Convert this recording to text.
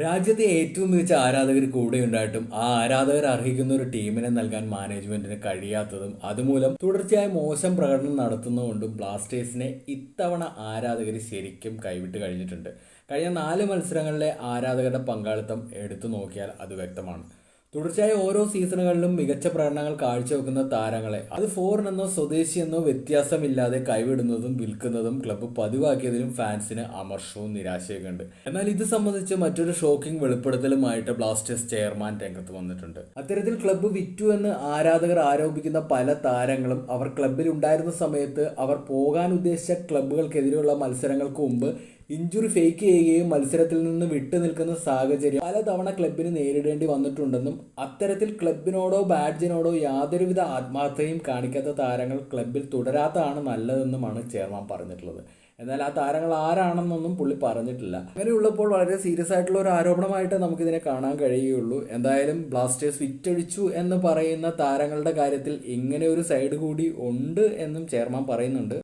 രാജ്യത്തെ ഏറ്റവും മികച്ച ആരാധകർ കൂടെയുണ്ടായിട്ടും ആ ആരാധകർ അർഹിക്കുന്ന ഒരു ടീമിനെ നൽകാൻ മാനേജ്മെന്റിന് കഴിയാത്തതും അതുമൂലം തുടർച്ചയായി മോശം പ്രകടനം നടത്തുന്നതുകൊണ്ടും ബ്ലാസ്റ്റേഴ്സിനെ ഇത്തവണ ആരാധകർ ശരിക്കും കൈവിട്ട് കഴിഞ്ഞിട്ടുണ്ട്. കഴിഞ്ഞ 4 മത്സരങ്ങളിലെ ആരാധകരുടെ പങ്കാളിത്തം എടുത്തു നോക്കിയാൽ അത് വ്യക്തമാണ്. തുടർച്ചയായി ഓരോ സീസണുകളിലും മികച്ച പ്രകടനങ്ങൾ കാഴ്ചവെക്കുന്ന താരങ്ങളെ അത് ഫോറിനെന്നോ സ്വദേശിയെന്നോ വ്യത്യാസമില്ലാതെ കൈവിടുന്നതും വിൽക്കുന്നതും ക്ലബ്ബ് പതിവാക്കിയതിലും ഫാൻസിന് അമർഷവും നിരാശയൊക്കെ ഉണ്ട്. എന്നാൽ ഇത് സംബന്ധിച്ച് മറ്റൊരു ഷോക്കിംഗ് വെളിപ്പെടുത്തലുമായിട്ട് ബ്ലാസ്റ്റേഴ്സ് ചെയർമാൻ രംഗത്ത് വന്നിട്ടുണ്ട്. അത്തരത്തിൽ ക്ലബ്ബ് വിറ്റു എന്ന് ആരാധകർ ആരോപിക്കുന്ന പല താരങ്ങളും അവർ ക്ലബ്ബിൽ ഉണ്ടായിരുന്ന സമയത്ത് അവർ പോകാൻ ഉദ്ദേശിച്ച ക്ലബ്ബുകൾക്കെതിരെയുള്ള മത്സരങ്ങൾക്ക് മുമ്പ് ഇഞ്ചുറി ഫേക്ക് ചെയ്യുകയും മത്സരത്തിൽ നിന്ന് വിട്ടു നിൽക്കുന്ന സാഹചര്യം പലതവണ ക്ലബിന് നേരിടേണ്ടി വന്നിട്ടുണ്ടെന്നും അത്തരത്തിൽ ക്ലബിനോടോ ബാഡ്ജിനോടോ യാതൊരുവിധ ആത്മാർത്ഥതയും കാണിക്കാത്ത താരങ്ങൾ ക്ലബിൽ തുടരാത്തതാണ് നല്ലതെന്നുമാണ് ചെയർമാൻ പറഞ്ഞിട്ടുള്ളത്. എന്നാൽ ആ താരങ്ങൾ ആരാണെന്നൊന്നും പുള്ളി പറഞ്ഞിട്ടില്ല. അങ്ങനെയുള്ളപ്പോൾ വളരെ സീരിയസ് ആയിട്ടുള്ള ഒരു ആരോപണമായിട്ട് നമുക്കിതിനെ കാണാൻ കഴിയുകയുള്ളൂ. എന്തായാലും ബ്ലാസ്റ്റേഴ്സ് വിറ്റഴിച്ചു എന്ന് പറയുന്ന താരങ്ങളുടെ കാര്യത്തിൽ ഇങ്ങനെ ഒരു സൈഡ് കൂടി ഉണ്ട് എന്നും ചെയർമാൻ പറയുന്നുണ്ട്.